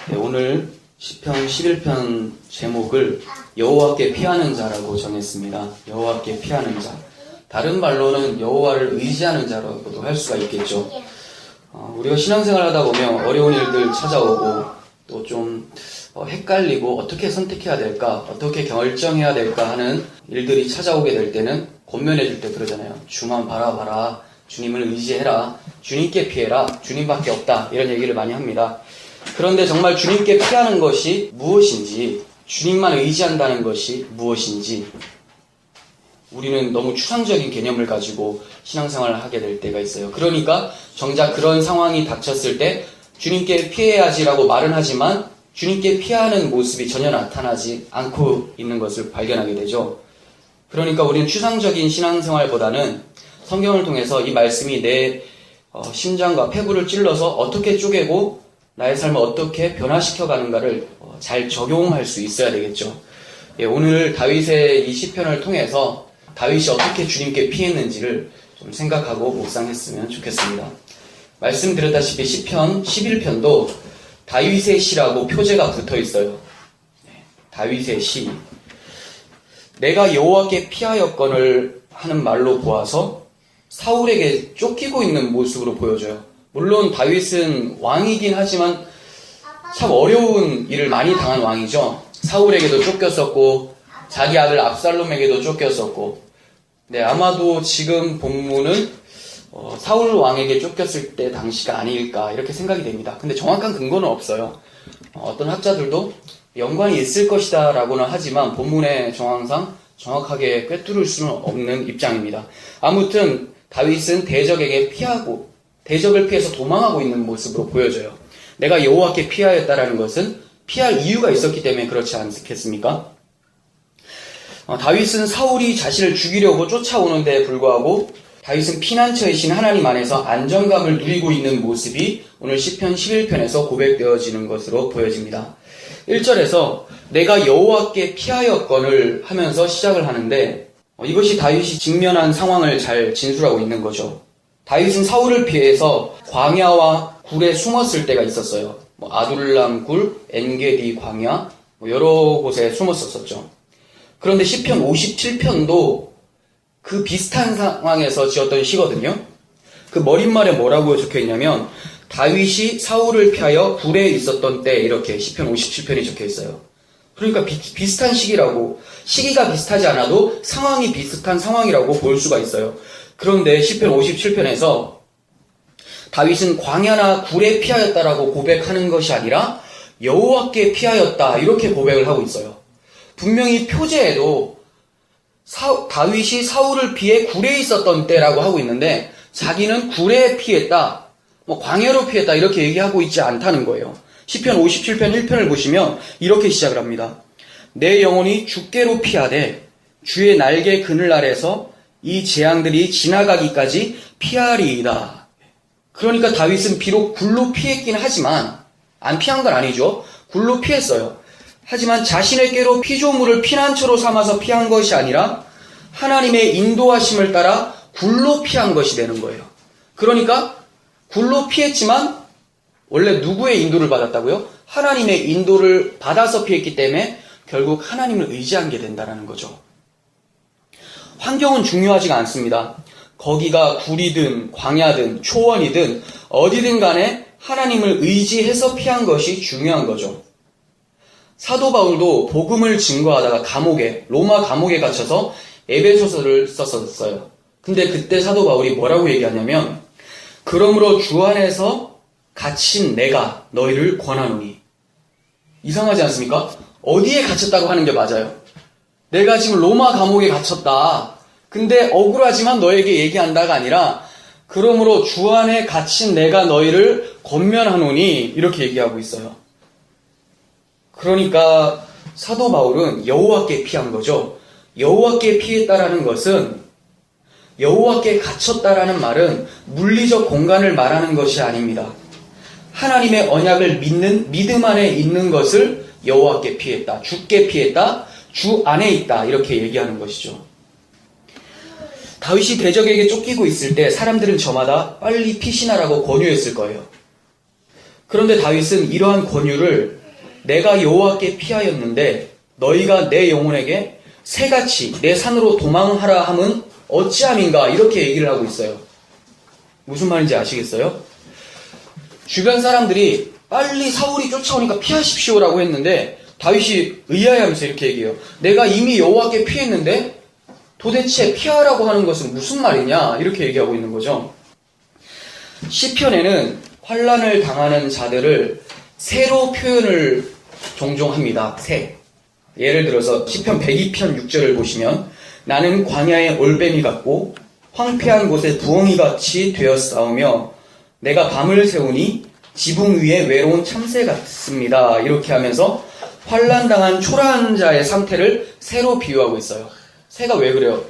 네, 오늘 시편 11편 제목을 여호와께 피하는 자라고 정했습니다. 여호와께 피하는 자. 다른 말로는 여호와를 의지하는 자라고도 할 수가 있겠죠. 우리가 신앙생활 하다 보면 어려운 일들 찾아오고 또 좀 헷갈리고 어떻게 선택해야 될까, 어떻게 결정해야 될까 하는 일들이 찾아오게 될 때는 권면해 줄 때 그러잖아요. 주만 바라봐라. 주님을 의지해라. 주님께 피해라. 주님밖에 없다. 이런 얘기를 많이 합니다. 그런데 정말 주님께 피하는 것이 무엇인지, 주님만 의지한다는 것이 무엇인지, 우리는 너무 추상적인 개념을 가지고 신앙생활을 하게 될 때가 있어요. 그러니까 정작 그런 상황이 닥쳤을 때 주님께 피해야지라고 말은 하지만 주님께 피하는 모습이 전혀 나타나지 않고 있는 것을 발견하게 되죠. 그러니까 우리는 추상적인 신앙생활보다는 성경을 통해서 이 말씀이 내 심장과 폐부를 찔러서 어떻게 쪼개고 나의 삶을 어떻게 변화시켜 가는가를 잘 적용할 수 있어야 되겠죠. 오늘 다윗의 이 시편을 통해서 다윗이 어떻게 주님께 피했는지를 좀 생각하고 묵상했으면 좋겠습니다. 말씀드렸다시피 시편 11편도 다윗의 시라고 표제가 붙어 있어요. 다윗의 시. 내가 여호와께 피하였거늘 하는 말로 보아서 사울에게 쫓기고 있는 모습으로 보여져요. 물론 다윗은 왕이긴 하지만 참 어려운 일을 많이 당한 왕이죠. 사울에게도 쫓겼었고 자기 아들 압살롬에게도 쫓겼었고, 네, 아마도 지금 본문은 사울 왕에게 쫓겼을 때 당시가 아닐까 이렇게 생각이 됩니다. 근데 정확한 근거는 없어요. 어떤 학자들도 연관이 있을 것이다 라고는 하지만 본문의 정황상 정확하게 꿰뚫을 수는 없는 입장입니다. 아무튼 다윗은 대적에게 피하고 대적을 피해서 도망하고 있는 모습으로 보여져요. 내가 여호와께 피하였다라는 것은 피할 이유가 있었기 때문에 그렇지 않겠습니까? 다윗은 사울이 자신을 죽이려고 쫓아오는 데에 불구하고 다윗은 피난처이신 하나님 안에서 안정감을 누리고 있는 모습이 오늘 시편 11편에서 고백되어지는 것으로 보여집니다. 1절에서 내가 여호와께 피하였거늘 하면서 시작을 하는데 이것이 다윗이 직면한 상황을 잘 진술하고 있는 거죠. 다윗은 사울을 피해서 광야와 굴에 숨었을 때가 있었어요. 아둘람 굴, 엔게디 광야, 여러 곳에 숨었었죠. 그런데 시편 57편도 그 비슷한 상황에서 지었던 시거든요. 그 머릿말에 뭐라고 적혀있냐면 다윗이 사울을 피하여 굴에 있었던 때, 이렇게 시편 57편이 적혀있어요. 그러니까 비슷한 시기라고, 시기가 비슷하지 않아도 상황이 비슷한 상황이라고 볼 수가 있어요. 그런데 시편 57편에서 다윗은 광야나 굴에 피하였다라고 고백하는 것이 아니라 여호와께 피하였다 이렇게 고백을 하고 있어요. 분명히 표제에도 다윗이 사울을 피해 굴에 있었던 때라고 하고 있는데 자기는 굴에 피했다, 광야로 피했다 이렇게 얘기하고 있지 않다는 거예요. 시편 57편 1편을 보시면 이렇게 시작을 합니다. 내 영혼이 주께로 피하되 주의 날개 그늘 아래서 이 재앙들이 지나가기까지 피하리이다. 그러니까 다윗은 비록 굴로 피했긴 하지만, 안 피한 건 아니죠. 굴로 피했어요. 하지만 자신에게로 피조물을 피난처로 삼아서 피한 것이 아니라 하나님의 인도하심을 따라 굴로 피한 것이 되는 거예요. 그러니까 굴로 피했지만 원래 누구의 인도를 받았다고요? 하나님의 인도를 받아서 피했기 때문에 결국 하나님을 의지한 게 된다는 거죠. 환경은 중요하지가 않습니다. 거기가 굴이든 광야든 초원이든 어디든 간에 하나님을 의지해서 피한 것이 중요한 거죠. 사도 바울도 복음을 증거하다가 로마 감옥에 갇혀서 에베소서를 썼었어요. 근데 그때 사도 바울이 뭐라고 얘기하냐면 그러므로 주 안에서 갇힌 내가 너희를 권하노니. 이상하지 않습니까? 어디에 갇혔다고 하는 게 맞아요. 내가 지금 로마 감옥에 갇혔다. 근데 억울하지만 너에게 얘기한다가 아니라 그러므로 주 안에 갇힌 내가 너희를 권면하노니 이렇게 얘기하고 있어요. 그러니까 사도 바울은 여호와께 피한 거죠. 여호와께 피했다라는 것은, 여호와께 갇혔다라는 말은 물리적 공간을 말하는 것이 아닙니다. 하나님의 언약을 믿는 믿음 안에 있는 것을 여호와께 피했다, 주께 피했다, 주 안에 있다 이렇게 얘기하는 것이죠. 다윗이 대적에게 쫓기고 있을 때 사람들은 저마다 빨리 피신하라고 권유했을 거예요. 그런데 다윗은 이러한 권유를 내가 여호와께 피하였는데 너희가 내 영혼에게 새같이 내 산으로 도망하라 함은 어찌함인가 이렇게 얘기를 하고 있어요. 무슨 말인지 아시겠어요? 주변 사람들이 빨리 사울이 쫓아오니까 피하십시오라고 했는데 다윗이 의아해하면서 이렇게 얘기해요. 내가 이미 여호와께 피했는데 도대체 피하라고 하는 것은 무슨 말이냐 이렇게 얘기하고 있는 거죠. 시편에는 환난을 당하는 자들을 새로 표현을 종종 합니다. 새. 예를 들어서 시편 102편 6절을 보시면 나는 광야의 올빼미 같고 황폐한 곳에 부엉이같이 되었사오며 내가 밤을 새우니 지붕 위에 외로운 참새 같습니다. 이렇게 하면서 환난당한 초라한 자의 상태를 새로 비유하고 있어요. 새가 왜 그래요?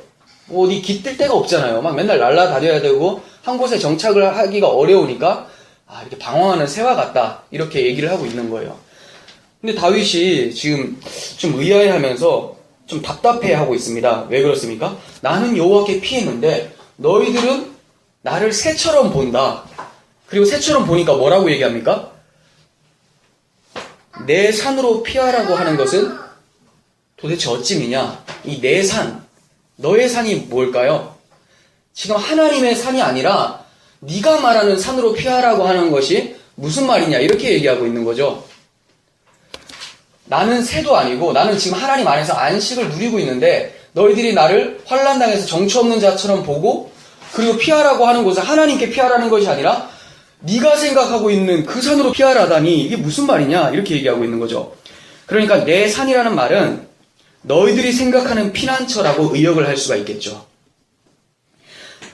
어디 깃들 데가 없잖아요. 막 맨날 날아다녀야 되고 한 곳에 정착을 하기가 어려우니까 이렇게 방황하는 새와 같다 이렇게 얘기를 하고 있는 거예요. 근데 다윗이 지금 좀 의아해하면서 좀 답답해하고 있습니다. 왜 그렇습니까? 나는 여호와께 피했는데 너희들은 나를 새처럼 본다. 그리고 새처럼 보니까 뭐라고 얘기합니까? 내 산으로 피하라고 하는 것은 도대체 어찌미냐? 이 내 산, 너의 산이 뭘까요? 지금 하나님의 산이 아니라 네가 말하는 산으로 피하라고 하는 것이 무슨 말이냐 이렇게 얘기하고 있는 거죠. 나는 새도 아니고 나는 지금 하나님 안에서 안식을 누리고 있는데 너희들이 나를 환난당해서 정처 없는 자처럼 보고 그리고 피하라고 하는 것은 하나님께 피하라는 것이 아니라 네가 생각하고 있는 그 산으로 피하라다니 이게 무슨 말이냐 이렇게 얘기하고 있는 거죠. 그러니까 내 산이라는 말은 너희들이 생각하는 피난처라고 의역을 할 수가 있겠죠.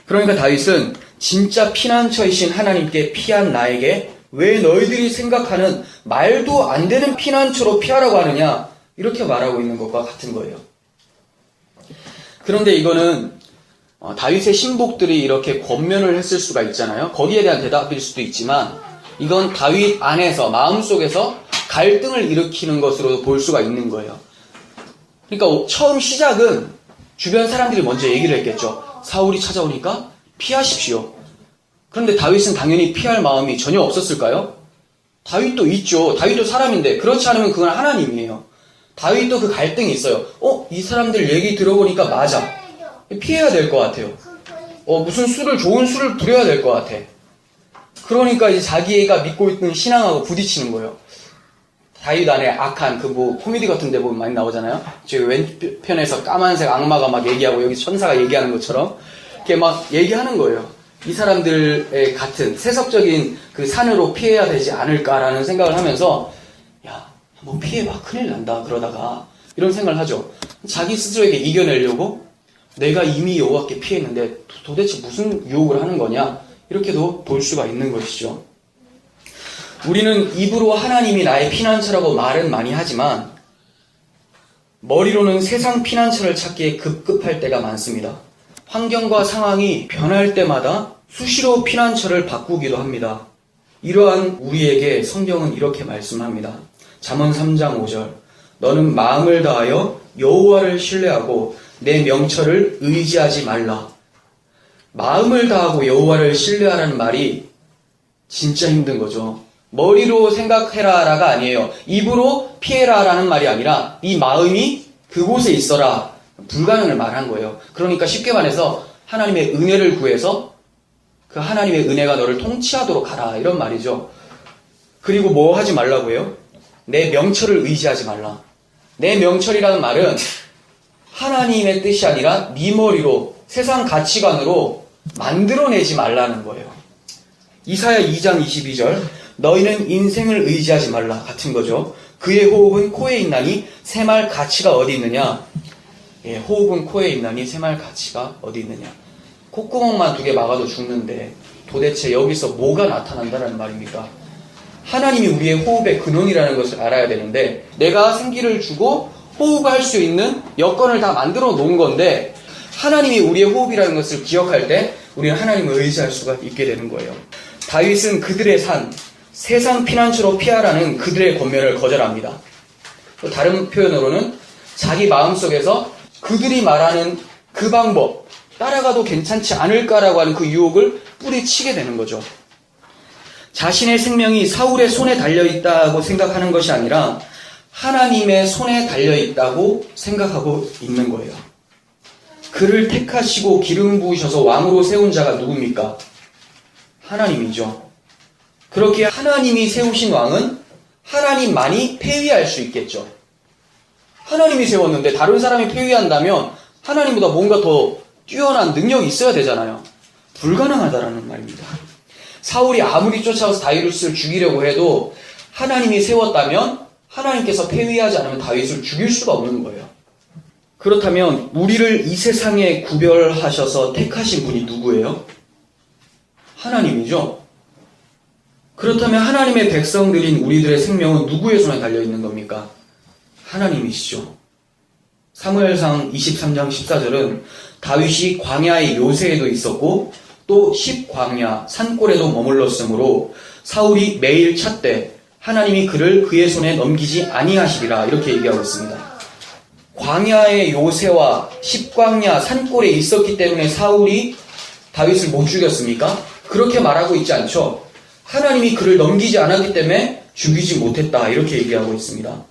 그러니까 다윗은 진짜 피난처이신 하나님께 피한 나에게 왜 너희들이 생각하는 말도 안 되는 피난처로 피하라고 하느냐 이렇게 말하고 있는 것과 같은 거예요. 그런데 이거는 다윗의 신복들이 이렇게 권면을 했을 수가 있잖아요. 거기에 대한 대답일 수도 있지만 이건 다윗 안에서 마음속에서 갈등을 일으키는 것으로 볼 수가 있는 거예요. 그러니까 처음 시작은 주변 사람들이 먼저 얘기를 했겠죠. 사울이 찾아오니까 피하십시오. 그런데 다윗은 당연히 피할 마음이 전혀 없었을까요? 다윗도 있죠. 다윗도 사람인데 그렇지 않으면 그건 하나님이에요. 다윗도 그 갈등이 있어요. 이 사람들 얘기 들어보니까 맞아. 피해야 될 것 같아요. 무슨 좋은 수를 부려야 될 것 같아. 그러니까 이제 자기가 믿고 있는 신앙하고 부딪히는 거예요. 다윗 안에 악한 코미디 같은 데 보면 많이 나오잖아요. 저기 왼편에서 까만색 악마가 막 얘기하고 여기 천사가 얘기하는 것처럼 이렇게 막 얘기하는 거예요. 이 사람들의 같은 세속적인 그 산으로 피해야 되지 않을까라는 생각을 하면서 야, 한번 피해봐. 큰일 난다. 그러다가 이런 생각을 하죠. 자기 스스로에게 이겨내려고 내가 이미 여호와께 피했는데 도대체 무슨 유혹을 하는 거냐 이렇게도 볼 수가 있는 것이죠. 우리는 입으로 하나님이 나의 피난처라고 말은 많이 하지만 머리로는 세상 피난처를 찾기에 급급할 때가 많습니다. 환경과 상황이 변할 때마다 수시로 피난처를 바꾸기도 합니다. 이러한 우리에게 성경은 이렇게 말씀합니다. 잠언 3장 5절 너는 마음을 다하여 여호와를 신뢰하고 내 명철을 의지하지 말라. 마음을 다하고 여호와를 신뢰하라는 말이 진짜 힘든 거죠. 머리로 생각해라라가 아니에요. 입으로 피해라라는 말이 아니라 네 마음이 그곳에 있어라. 불가능을 말한 거예요. 그러니까 쉽게 말해서 하나님의 은혜를 구해서 그 하나님의 은혜가 너를 통치하도록 하라 이런 말이죠. 그리고 뭐 하지 말라고 해요? 내 명철을 의지하지 말라. 내 명철이라는 말은 하나님의 뜻이 아니라 네 머리로 세상 가치관으로 만들어내지 말라는 거예요. 이사야 2장 22절 너희는 인생을 의지하지 말라 같은 거죠. 그의 호흡은 코에 있나니 새말 가치가 어디 있느냐. 호흡은 코에 있나니 새말 가치가 어디 있느냐. 콧구멍만 2개 막아도 죽는데 도대체 여기서 뭐가 나타난다는 말입니까? 하나님이 우리의 호흡의 근원이라는 것을 알아야 되는데 내가 생기를 주고 호흡할 수 있는 여건을 다 만들어 놓은 건데 하나님이 우리의 호흡이라는 것을 기억할 때 우리는 하나님을 의지할 수가 있게 되는 거예요. 다윗은 그들의 산, 세상 피난처로 피하라는 그들의 권면을 거절합니다. 또 다른 표현으로는 자기 마음속에서 그들이 말하는 그 방법 따라가도 괜찮지 않을까라고 하는 그 유혹을 뿌리치게 되는 거죠. 자신의 생명이 사울의 손에 달려있다고 생각하는 것이 아니라 하나님의 손에 달려있다고 생각하고 있는 거예요. 그를 택하시고 기름 부으셔서 왕으로 세운 자가 누굽니까? 하나님이죠. 그렇게 하나님이 세우신 왕은 하나님만이 폐위할 수 있겠죠. 하나님이 세웠는데 다른 사람이 폐위한다면 하나님보다 뭔가 더 뛰어난 능력이 있어야 되잖아요. 불가능하다라는 말입니다. 사울이 아무리 쫓아와서 다윗을 죽이려고 해도 하나님이 세웠다면 하나님께서 폐위하지 않으면 다윗을 죽일 수가 없는 거예요. 그렇다면 우리를 이 세상에 구별하셔서 택하신 분이 누구예요? 하나님이죠. 그렇다면 하나님의 백성들인 우리들의 생명은 누구의 손에 달려있는 겁니까? 하나님이시죠. 사무엘상 23장 14절은 다윗이 광야의 요새에도 있었고 또 십광야 산골에도 머물렀으므로 사울이 매일 찾되 하나님이 그를 그의 손에 넘기지 아니하시리라 이렇게 얘기하고 있습니다. 광야의 요새와 십광야 산골에 있었기 때문에 사울이 다윗을 못 죽였습니까? 그렇게 말하고 있지 않죠. 하나님이 그를 넘기지 않았기 때문에 죽이지 못했다 이렇게 얘기하고 있습니다.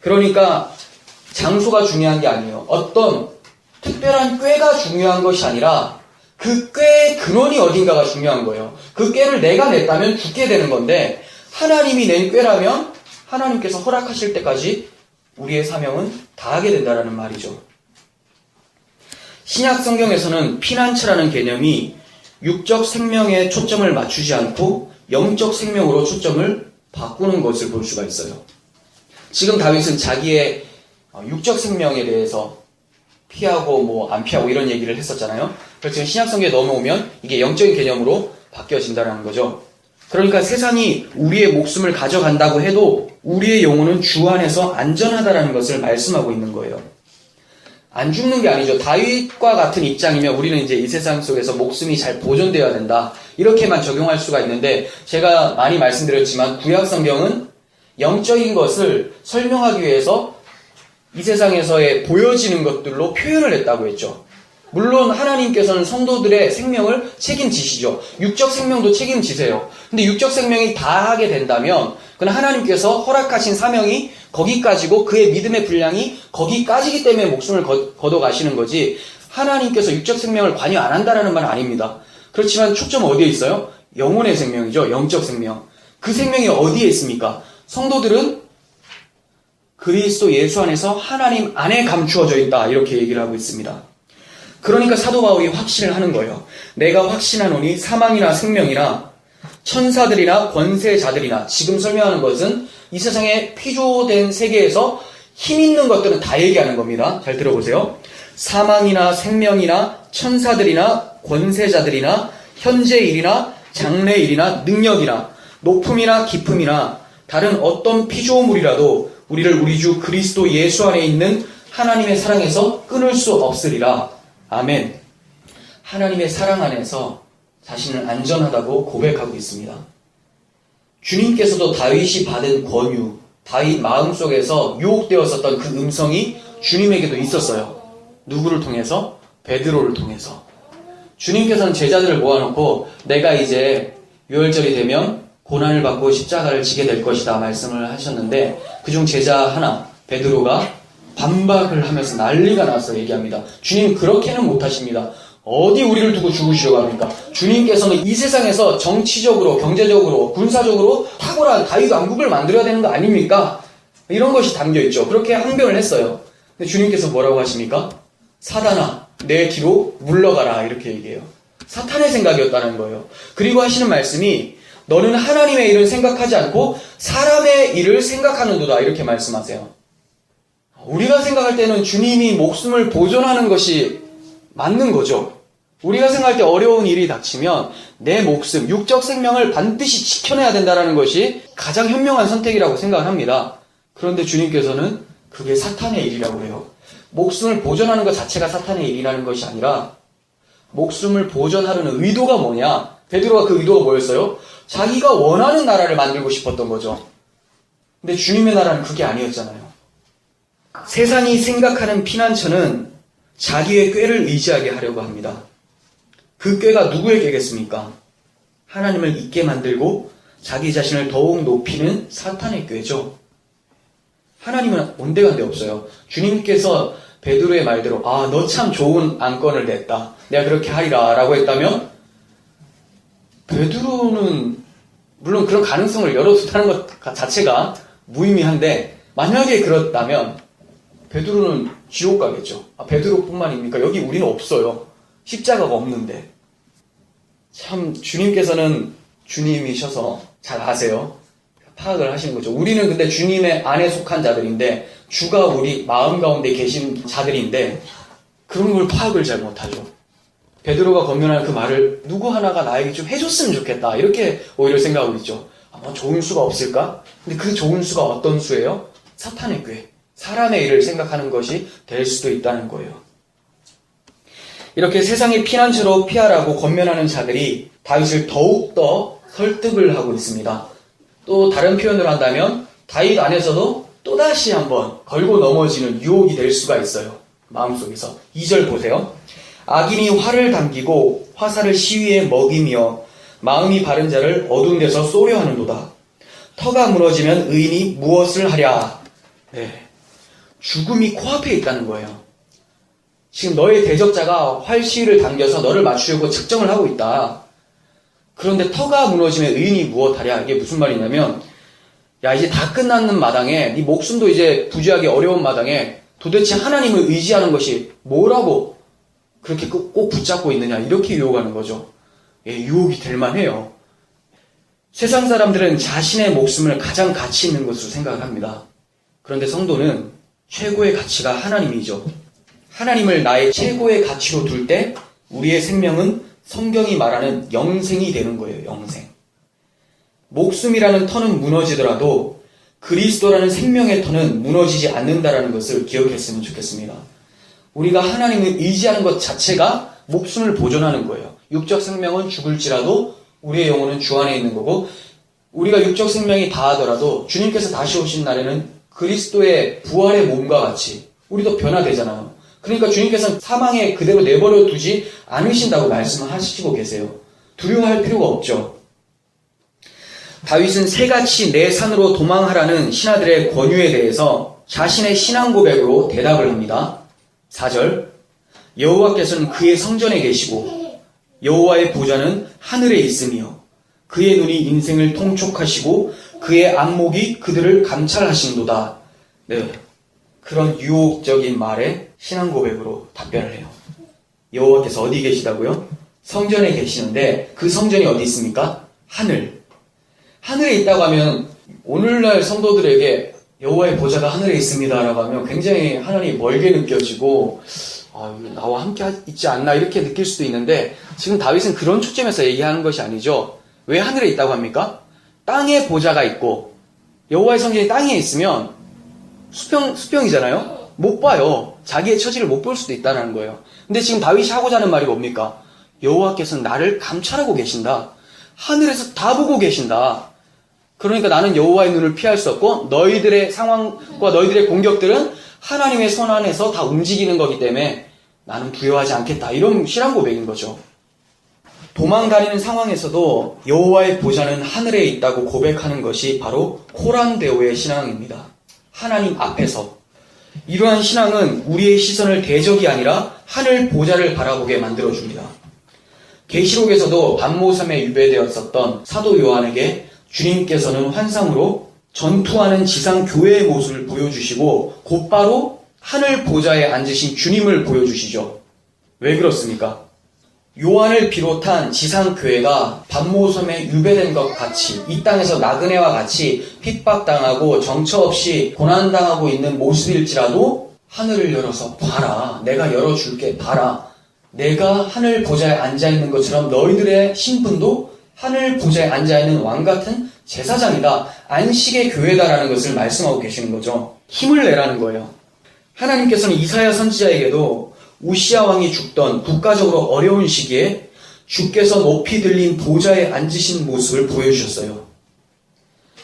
그러니까 장소가 중요한 게 아니에요. 어떤 특별한 꾀가 중요한 것이 아니라 그 꾀의 근원이 어딘가가 중요한 거예요. 그 꾀를 내가 냈다면 죽게 되는 건데 하나님이 낸 꾀라면 하나님께서 허락하실 때까지 우리의 사명은 다하게 된다는 말이죠. 신약 성경에서는 피난처라는 개념이 육적 생명에 초점을 맞추지 않고 영적 생명으로 초점을 바꾸는 것을 볼 수가 있어요. 지금 다윗은 자기의 육적 생명에 대해서 피하고 안 피하고 이런 얘기를 했었잖아요. 그렇지만 신약 성경에 넘어오면 이게 영적인 개념으로 바뀌어진다는 거죠. 그러니까 세상이 우리의 목숨을 가져간다고 해도 우리의 영혼은 주 안에서 안전하다는 것을 말씀하고 있는 거예요. 안 죽는 게 아니죠. 다윗과 같은 입장이면 우리는 이제 이 세상 속에서 목숨이 잘 보존되어야 된다. 이렇게만 적용할 수가 있는데 제가 많이 말씀드렸지만 구약 성경은 영적인 것을 설명하기 위해서 이 세상에서의 보여지는 것들로 표현을 했다고 했죠. 물론 하나님께서는 성도들의 생명을 책임지시죠. 육적 생명도 책임지세요. 근데 육적 생명이 다하게 된다면 그건 하나님께서 허락하신 사명이 거기까지고 그의 믿음의 분량이 거기까지기 때문에 목숨을 걷어가시는 거지 하나님께서 육적 생명을 관여 안 한다는 말은 아닙니다. 그렇지만 초점은 어디에 있어요? 영혼의 생명이죠. 영적 생명. 그 생명이 어디에 있습니까? 성도들은 그리스도 예수 안에서 하나님 안에 감추어져 있다. 이렇게 얘기를 하고 있습니다. 그러니까 사도 바울이 확신을 하는 거예요. 내가 확신하노니 사망이나 생명이나 천사들이나 권세자들이나 지금 설명하는 것은 이 세상에 피조된 세계에서 힘 있는 것들은 다 얘기하는 겁니다. 잘 들어보세요. 사망이나 생명이나 천사들이나 권세자들이나 현재일이나 장래일이나 능력이나 높음이나 깊음이나 다른 어떤 피조물이라도 우리를 우리 주 그리스도 예수 안에 있는 하나님의 사랑에서 끊을 수 없으리라. 아멘. 하나님의 사랑 안에서 자신을 안전하다고 고백하고 있습니다. 주님께서도 다윗이 받은 권유, 다윗 마음속에서 유혹되었었던 그 음성이 주님에게도 있었어요. 누구를 통해서? 베드로를 통해서. 주님께서는 제자들을 모아놓고 내가 이제 유월절이 되면 고난을 받고 십자가를 지게 될 것이다 말씀을 하셨는데 그중 제자 하나 베드로가 반박을 하면서 난리가 나서 얘기합니다. 주님 그렇게는 못하십니다. 어디 우리를 두고 죽으시려고 합니까? 주님께서는 이 세상에서 정치적으로 경제적으로 군사적으로 탁월한 다윗 왕국을 만들어야 되는 거 아닙니까? 이런 것이 담겨있죠. 그렇게 항변을 했어요. 근데 주님께서 뭐라고 하십니까? 사단아 내 뒤로 물러가라 이렇게 얘기해요. 사탄의 생각이었다는 거예요. 그리고 하시는 말씀이 너는 하나님의 일을 생각하지 않고 사람의 일을 생각하는도다 이렇게 말씀하세요. 우리가 생각할 때는 주님이 목숨을 보존하는 것이 맞는 거죠. 우리가 생각할 때 어려운 일이 닥치면 내 목숨, 육적 생명을 반드시 지켜내야 된다는 것이 가장 현명한 선택이라고 생각을 합니다. 그런데 주님께서는 그게 사탄의 일이라고 해요. 목숨을 보존하는 것 자체가 사탄의 일이라는 것이 아니라 목숨을 보존하려는 의도가 뭐냐? 베드로가 그 의도가 뭐였어요? 자기가 원하는 나라를 만들고 싶었던 거죠. 근데 주님의 나라는 그게 아니었잖아요. 세상이 생각하는 피난처는 자기의 꾀를 의지하게 하려고 합니다. 그 꾀가 누구의 꾀겠습니까? 하나님을 잊게 만들고 자기 자신을 더욱 높이는 사탄의 꾀죠. 하나님은 온데간데 없어요. 주님께서 베드로의 말대로 너 참 좋은 안건을 냈다. 내가 그렇게 하리라 라고 했다면 베드로는 물론 그런 가능성을 열어두다는 것 자체가 무의미한데 만약에 그렇다면 베드로는 지옥 가겠죠. 베드로뿐만입니까? 여기 우리는 없어요. 십자가가 없는데. 참 주님께서는 주님이셔서 잘 아세요. 파악을 하시는 거죠. 우리는 근데 주님의 안에 속한 자들인데 주가 우리 마음 가운데 계신 자들인데 그런 걸 파악을 잘 못하죠. 베드로가 권면하는 그 말을 누구 하나가 나에게 좀 해줬으면 좋겠다 이렇게 오히려 생각하고 있죠. 좋은 수가 없을까? 근데 그 좋은 수가 어떤 수예요? 사탄의 꾀, 사람의 일을 생각하는 것이 될 수도 있다는 거예요. 이렇게 세상의 피난처로 피하라고 권면하는 자들이 다윗을 더욱더 설득을 하고 있습니다. 또 다른 표현을 한다면 다윗 안에서도 또다시 한번 걸고 넘어지는 유혹이 될 수가 있어요. 마음속에서. 2절 보세요. 악인이 활을 당기고 화살을 시위에 먹이며 마음이 바른 자를 어두운 데서 쏘려 하는도다. 터가 무너지면 의인이 무엇을 하랴. 네. 죽음이 코앞에 있다는 거예요. 지금 너의 대적자가 활 시위를 당겨서 너를 맞추려고 작정을 하고 있다. 그런데 터가 무너지면 의인이 무엇하랴. 이게 무슨 말이냐면 이제 다 끝났는 마당에 네 목숨도 이제 부지하기 어려운 마당에 도대체 하나님을 의지하는 것이 뭐라고 그렇게 꼭 붙잡고 있느냐 이렇게 유혹하는 거죠. 유혹이 될 만해요. 세상 사람들은 자신의 목숨을 가장 가치 있는 것으로 생각을 합니다. 그런데 성도는 최고의 가치가 하나님이죠. 하나님을 나의 최고의 가치로 둘 때 우리의 생명은 성경이 말하는 영생이 되는 거예요. 영생. 목숨이라는 터는 무너지더라도 그리스도라는 생명의 터는 무너지지 않는다라는 것을 기억했으면 좋겠습니다. 우리가 하나님을 의지하는 것 자체가 목숨을 보존하는 거예요. 육적 생명은 죽을지라도 우리의 영혼은 주 안에 있는 거고 우리가 육적 생명이 다하더라도 주님께서 다시 오신 날에는 그리스도의 부활의 몸과 같이 우리도 변화되잖아요. 그러니까 주님께서는 사망에 그대로 내버려 두지 않으신다고 말씀하시고 계세요. 두려워할 필요가 없죠. 다윗은 새같이 내 산으로 도망하라는 신하들의 권유에 대해서 자신의 신앙 고백으로 대답을 합니다. 4절 여호와께서는 그의 성전에 계시고 여호와의 보좌는 하늘에 있으며 그의 눈이 인생을 통촉하시고 그의 안목이 그들을 감찰하시는도다. 네, 그런 유혹적인 말에 신앙 고백으로 답변을 해요. 여호와께서 어디 계시다고요? 성전에 계시는데 그 성전이 어디 있습니까? 하늘에 있다고 하면 오늘날 성도들에게 여호와의 보좌가 하늘에 있습니다라고 하면 굉장히 하나님이 멀게 느껴지고 나와 함께 있지 않나 이렇게 느낄 수도 있는데 지금 다윗은 그런 초점에서 얘기하는 것이 아니죠. 왜 하늘에 있다고 합니까? 땅에 보좌가 있고 여호와의 성전이 땅에 있으면 수평이잖아요. 못 봐요. 자기의 처지를 못 볼 수도 있다는 거예요. 근데 지금 다윗이 하고자 하는 말이 뭡니까? 여호와께서는 나를 감찰하고 계신다. 하늘에서 다 보고 계신다. 그러니까 나는 여호와의 눈을 피할 수 없고 너희들의 상황과 너희들의 공격들은 하나님의 손 안에서 다 움직이는 거기 때문에 나는 두려워하지 않겠다. 이런 신앙 고백인 거죠. 도망다니는 상황에서도 여호와의 보좌는 하늘에 있다고 고백하는 것이 바로 코란데오의 신앙입니다. 하나님 앞에서. 이러한 신앙은 우리의 시선을 대적이 아니라 하늘 보좌를 바라보게 만들어줍니다. 계시록에서도 반모섬에 유배되었었던 사도 요한에게 주님께서는 환상으로 전투하는 지상 교회의 모습을 보여주시고 곧바로 하늘 보좌에 앉으신 주님을 보여주시죠. 왜 그렇습니까? 요한을 비롯한 지상 교회가 반모섬에 유배된 것 같이 이 땅에서 나그네와 같이 핍박당하고 정처 없이 고난당하고 있는 모습일지라도 하늘을 열어서 봐라. 내가 열어줄게. 봐라. 내가 하늘 보좌에 앉아있는 것처럼 너희들의 신분도 하늘 보좌에 앉아있는 왕같은 제사장이다. 안식의 교회다라는 것을 말씀하고 계시는 거죠. 힘을 내라는 거예요. 하나님께서는 이사야 선지자에게도 우시야 왕이 죽던 국가적으로 어려운 시기에 주께서 높이 들린 보좌에 앉으신 모습을 보여주셨어요.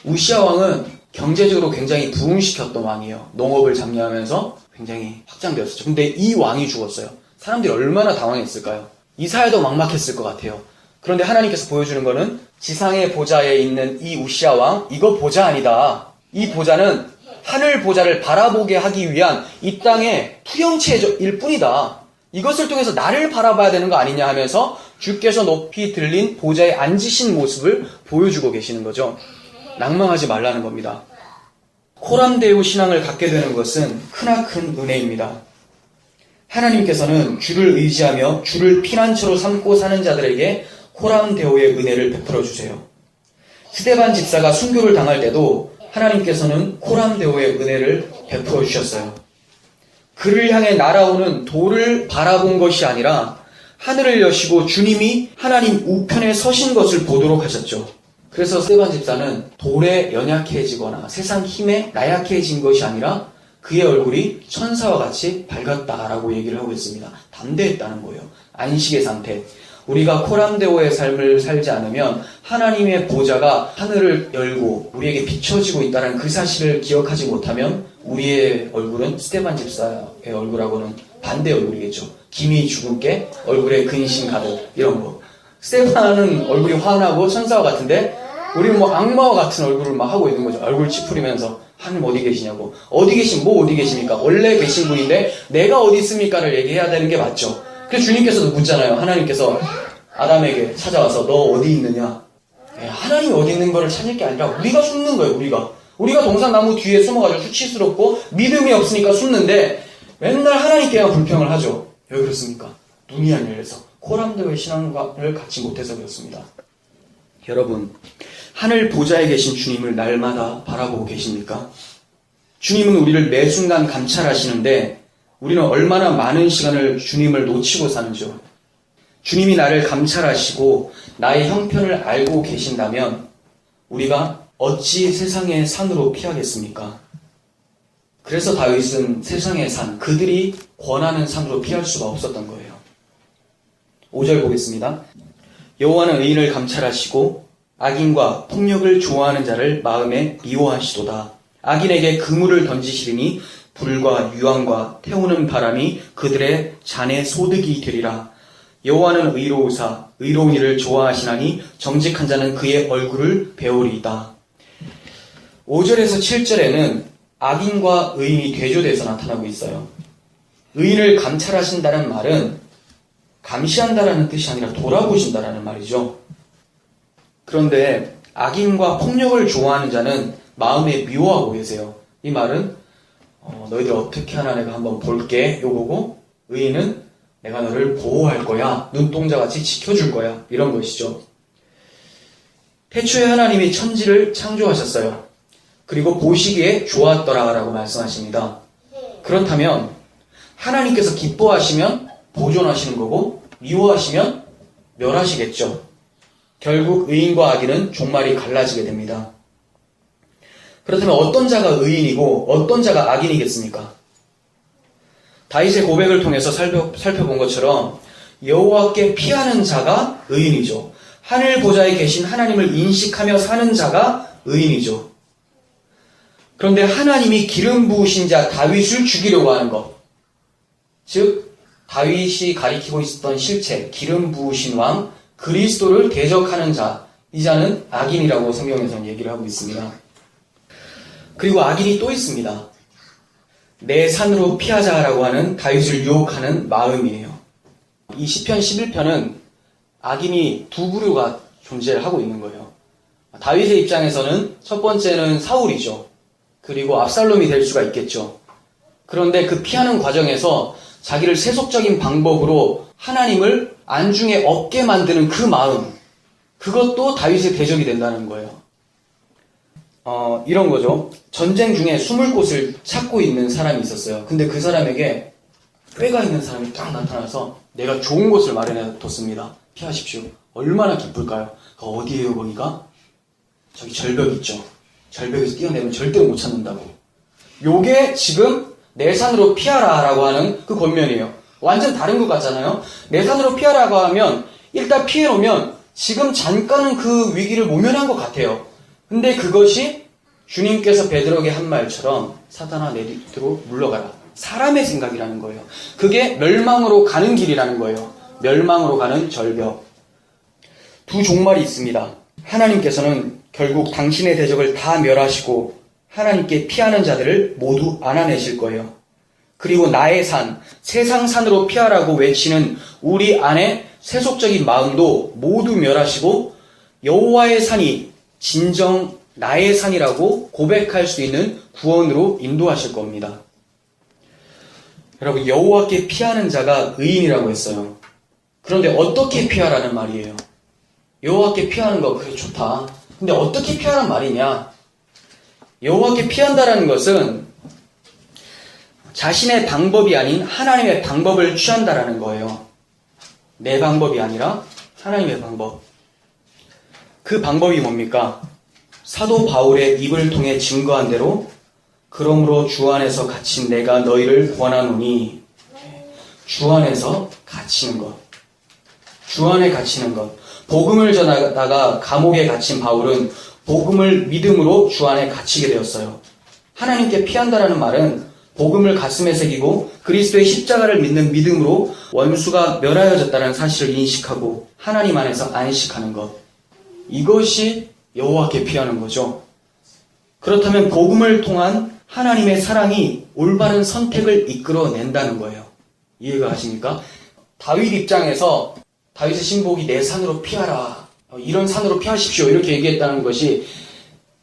우시야 왕은 경제적으로 굉장히 부흥시켰던 왕이에요. 농업을 장려하면서 굉장히 확장되었었죠. 근데 이 왕이 죽었어요. 사람들이 얼마나 당황했을까요? 이사야도 막막했을 것 같아요. 그런데 하나님께서 보여주는 거는 지상의 보좌에 있는 이 우시아 왕, 이거 보좌 아니다. 이 보좌는 하늘 보좌를 바라보게 하기 위한 이 땅의 투영체일 뿐이다. 이것을 통해서 나를 바라봐야 되는 거 아니냐 하면서 주께서 높이 들린 보좌에 앉으신 모습을 보여주고 계시는 거죠. 낭망하지 말라는 겁니다. 코람데오 신앙을 갖게 되는 것은 크나큰 은혜입니다. 하나님께서는 주를 의지하며 주를 피난처로 삼고 사는 자들에게 코람데오의 은혜를 베풀어 주세요. 스데반 집사가 순교를 당할 때도 하나님께서는 코람데오의 은혜를 베풀어 주셨어요. 그를 향해 날아오는 돌을 바라본 것이 아니라 하늘을 여시고 주님이 하나님 우편에 서신 것을 보도록 하셨죠. 그래서 스데반 집사는 돌에 연약해지거나 세상 힘에 나약해진 것이 아니라 그의 얼굴이 천사와 같이 밝았다라고 얘기를 하고 있습니다. 담대했다는 거예요. 안식의 상태. 우리가 코람데오의 삶을 살지 않으면 하나님의 보좌가 하늘을 열고 우리에게 비춰지고 있다는 그 사실을 기억하지 못하면 우리의 얼굴은 스데반 집사의 얼굴하고는 반대 얼굴이겠죠. 기미 죽은께 얼굴에 근심 가득 이런 거. 스데반은 얼굴이 환하고 천사와 같은데 우리는 뭐 악마와 같은 얼굴을 막 하고 있는 거죠. 얼굴 찌푸리면서 하나님 어디 계시냐고. 어디 계십니까? 원래 계신 분인데 내가 어디 있습니까를 얘기해야 되는 게 맞죠. 그래서 주님께서도 묻잖아요. 하나님께서 아담에게 찾아와서 너 어디 있느냐? 하나님이 어디 있는 거를 찾을 게 아니라 우리가 숨는 거예요. 우리가 동산나무 뒤에 숨어가지고 수치스럽고 믿음이 없으니까 숨는데 맨날 하나님께만 불평을 하죠. 왜 그렇습니까? 눈이 안 열려서 코람데오의 신앙을 갖지 못해서 그렇습니다. 여러분, 하늘 보좌에 계신 주님을 날마다 바라보고 계십니까? 주님은 우리를 매 순간 감찰하시는데 우리는 얼마나 많은 시간을 주님을 놓치고 사는지요. 주님이 나를 감찰하시고 나의 형편을 알고 계신다면 우리가 어찌 세상의 산으로 피하겠습니까? 그래서 다윗은 세상의 산, 그들이 권하는 산으로 피할 수가 없었던 거예요. 5절 보겠습니다. 여호와는 의인을 감찰하시고 악인과 폭력을 좋아하는 자를 마음에 미워하시도다. 악인에게 그물을 던지시리니 불과 유황과 태우는 바람이 그들의 잔에 소득이 되리라. 여호와는 의로우사 의로운 이를 좋아하시나니 정직한 자는 그의 얼굴을 배우리이다. 5절에서 7절에는 악인과 의인이 대조돼서 나타나고 있어요. 의인을 감찰하신다는 말은 감시한다라는 뜻이 아니라 돌아보신다라는 말이죠. 그런데 악인과 폭력을 좋아하는 자는 마음에 미워하고 계세요. 이 말은 너희들 어떻게 하나 내가 한번 볼게 요거고, 의인은 내가 너를 보호할 거야, 눈동자같이 지켜줄 거야, 이런 것이죠. 태초에 하나님이 천지를 창조하셨어요. 그리고 보시기에 좋았더라라고 말씀하십니다. 그렇다면 하나님께서 기뻐하시면 보존하시는 거고 미워하시면 멸하시겠죠. 결국 의인과 악인은 종말이 갈라지게 됩니다. 그렇다면 어떤 자가 의인이고 어떤 자가 악인이겠습니까? 다윗의 고백을 통해서 살펴본 것처럼 여호와께 피하는 자가 의인이죠. 하늘 보좌에 계신 하나님을 인식하며 사는 자가 의인이죠. 그런데 하나님이 기름 부으신 자 다윗을 죽이려고 하는 것, 즉 다윗이 가리키고 있었던 실체, 기름 부으신 왕 그리스도를 대적하는 자, 이 자는 악인이라고 성경에서는 얘기를 하고 있습니다. 그리고 악인이 또 있습니다. 내 산으로 피하자라고 하는 다윗을 유혹하는 마음이에요. 이 시편 11편은 악인이 두 부류가 존재를 하고 있는 거예요. 다윗의 입장에서는 첫 번째는 사울이죠. 그리고 압살롬이 될 수가 있겠죠. 그런데 그 피하는 과정에서 자기를 세속적인 방법으로 하나님을 안중에 없게 만드는 그 마음, 그것도 다윗의 대적이 된다는 거예요. 이런 거죠. 전쟁 중에 숨을 곳을 찾고 있는 사람이 있었어요. 근데 그 사람에게 꾀가 있는 사람이 딱 나타나서 내가 좋은 곳을 마련해 뒀습니다. 피하십시오. 얼마나 기쁠까요? 어디에요 거기가? 저기 절벽 있죠. 절벽에서 뛰어내면 절대 못 찾는다고. 요게 지금 내 산으로 피하라라고 하는 그 권면이에요. 완전 다른 것 같잖아요. 내 산으로 피하라고 하면 일단 피해놓으면 지금 잠깐은 그 위기를 모면한 것 같아요. 근데 그것이 주님께서 베드로에게 한 말처럼 사탄아 내 뒤로 물러가라. 사람의 생각이라는 거예요. 그게 멸망으로 가는 길이라는 거예요. 멸망으로 가는 절벽. 두 종말이 있습니다. 하나님께서는 결국 당신의 대적을 다 멸하시고 하나님께 피하는 자들을 모두 안아내실 거예요. 그리고 나의 산, 세상 산으로 피하라고 외치는 우리 안의 세속적인 마음도 모두 멸하시고 여호와의 산이 진정 나의 산이라고 고백할 수 있는 구원으로 인도하실 겁니다. 여러분, 여호와께 피하는 자가 의인이라고 했어요. 그런데 어떻게 피하라는 말이에요? 여호와께 피하는 거 그래 좋다. 근데 어떻게 피하란 말이냐? 여호와께 피한다라는 것은 자신의 방법이 아닌 하나님의 방법을 취한다라는 거예요. 내 방법이 아니라 하나님의 방법. 그 방법이 뭡니까? 사도 바울의 입을 통해 증거한 대로 그러므로 주 안에서 갇힌 내가 너희를 권하노니, 주 안에서 갇히는 것. 주 안에 갇히는 것. 복음을 전하다가 감옥에 갇힌 바울은 복음을 믿음으로 주 안에 갇히게 되었어요. 하나님께 피한다라는 말은 복음을 가슴에 새기고 그리스도의 십자가를 믿는 믿음으로 원수가 멸하여졌다는 사실을 인식하고 하나님 안에서 안식하는 것. 이것이 여호와께 피하는 거죠. 그렇다면 복음을 통한 하나님의 사랑이 올바른 선택을 이끌어낸다는 거예요. 이해가 가십니까? 다윗 입장에서 다윗의 신복이 내 산으로 피하라, 이런 산으로 피하십시오, 이렇게 얘기했다는 것이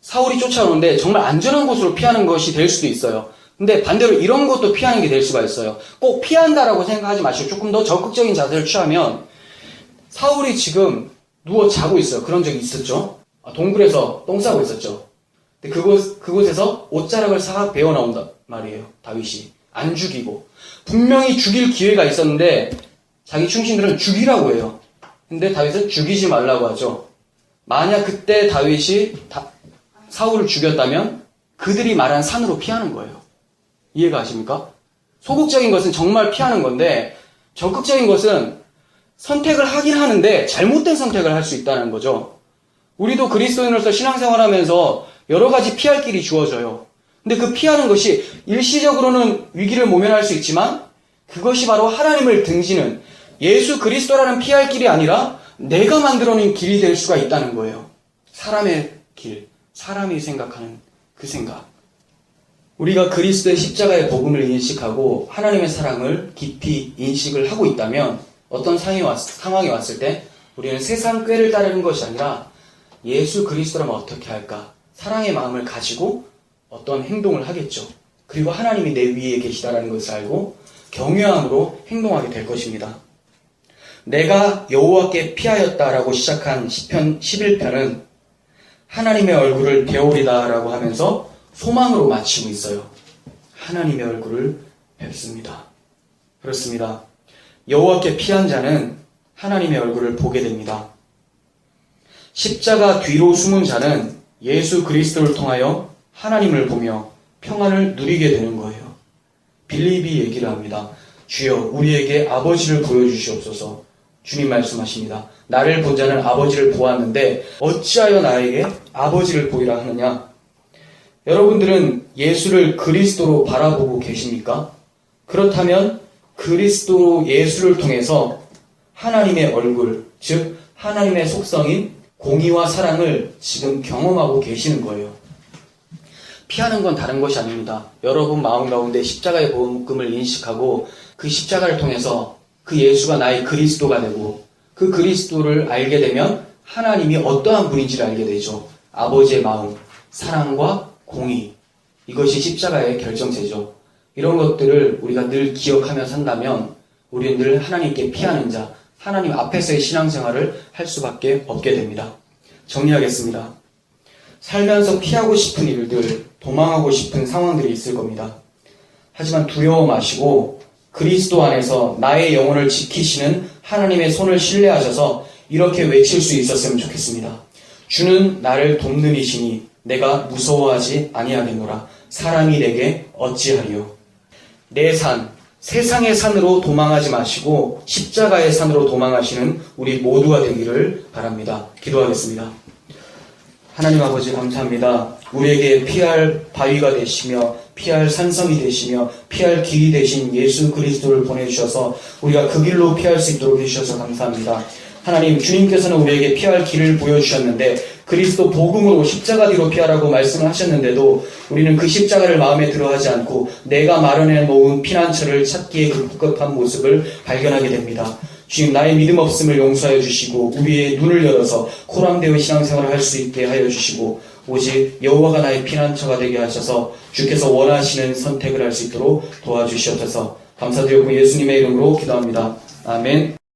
사울이 쫓아오는데 정말 안전한 곳으로 피하는 것이 될 수도 있어요. 근데 반대로 이런 것도 피하는 게 될 수가 있어요. 꼭 피한다라고 생각하지 마시고 조금 더 적극적인 자세를 취하면 사울이 지금 누워 자고 있어요. 그런 적이 있었죠. 동굴에서 똥 싸고 있었죠. 근데 그곳에서 옷자락을 싹 베어 나온단 말이에요. 다윗이 안 죽이고, 분명히 죽일 기회가 있었는데 자기 충신들은 죽이라고 해요. 근데 다윗은 죽이지 말라고 하죠. 만약 그때 다윗이 사울을 죽였다면 그들이 말한 산으로 피하는 거예요. 이해가 가십니까? 소극적인 것은 정말 피하는 건데 적극적인 것은 선택을 하긴 하는데 잘못된 선택을 할 수 있다는 거죠. 우리도 그리스도인으로서 신앙생활하면서 여러 가지 피할 길이 주어져요. 근데 그 피하는 것이 일시적으로는 위기를 모면할 수 있지만 그것이 바로 하나님을 등지는 예수 그리스도라는 피할 길이 아니라 내가 만들어낸 길이 될 수가 있다는 거예요. 사람의 길, 사람이 생각하는 그 생각. 우리가 그리스도의 십자가의 복음을 인식하고 하나님의 사랑을 깊이 인식을 하고 있다면 어떤 상황이 왔을 때 우리는 세상 꾀를 따르는 것이 아니라 예수 그리스도라면 어떻게 할까? 사랑의 마음을 가지고 어떤 행동을 하겠죠. 그리고 하나님이 내 위에 계시다라는 것을 알고 경외함으로 행동하게 될 것입니다. 내가 여호와께 피하였다라고 시작한 시편 11편은 하나님의 얼굴을 배우리다라고 하면서 소망으로 마치고 있어요. 하나님의 얼굴을 뵙습니다. 그렇습니다. 여호와께 피한 자는 하나님의 얼굴을 보게 됩니다. 십자가 뒤로 숨은 자는 예수 그리스도를 통하여 하나님을 보며 평안을 누리게 되는 거예요. 빌립이 얘기를 합니다. 주여 우리에게 아버지를 보여주시옵소서. 주님 말씀하십니다. 나를 본 자는 아버지를 보았는데 어찌하여 나에게 아버지를 보이라 하느냐? 여러분들은 예수를 그리스도로 바라보고 계십니까? 그렇다면 그리스도 예수를 통해서 하나님의 얼굴, 즉 하나님의 속성인 공의와 사랑을 지금 경험하고 계시는 거예요. 피하는 건 다른 것이 아닙니다. 여러분 마음 가운데 십자가의 복음을 인식하고 그 십자가를 통해서 그 예수가 나의 그리스도가 되고 그 그리스도를 알게 되면 하나님이 어떠한 분인지를 알게 되죠. 아버지의 마음, 사랑과 공의, 이것이 십자가의 결정체죠. 이런 것들을 우리가 늘 기억하며 산다면 우리는 늘 하나님께 피하는 자, 하나님 앞에서의 신앙생활을 할 수밖에 없게 됩니다. 정리하겠습니다. 살면서 피하고 싶은 일들, 도망하고 싶은 상황들이 있을 겁니다. 하지만 두려워 마시고 그리스도 안에서 나의 영혼을 지키시는 하나님의 손을 신뢰하셔서 이렇게 외칠 수 있었으면 좋겠습니다. 주는 나를 돕는 이시니 내가 무서워하지 아니하겠노라. 사람이 내게 어찌하리요. 내 산, 세상의 산으로 도망하지 마시고 십자가의 산으로 도망하시는 우리 모두가 되기를 바랍니다. 기도하겠습니다. 하나님 아버지 감사합니다. 우리에게 피할 바위가 되시며 피할 산성이 되시며 피할 길이 되신 예수 그리스도를 보내주셔서 우리가 그 길로 피할 수 있도록 해주셔서 감사합니다. 하나님, 주님께서는 우리에게 피할 길을 보여주셨는데 그리스도 복음으로 십자가 뒤로 피하라고 말씀을 하셨는데도 우리는 그 십자가를 마음에 들어하지 않고 내가 마련해 놓은 피난처를 찾기에 급급한 모습을 발견하게 됩니다. 주님, 나의 믿음 없음을 용서하여 주시고 우리의 눈을 열어서 코람되어 신앙생활을 할 수 있게 하여 주시고 오직 여호와가 나의 피난처가 되게 하셔서 주께서 원하시는 선택을 할 수 있도록 도와주시옵소서. 감사드리고 예수님의 이름으로 기도합니다. 아멘.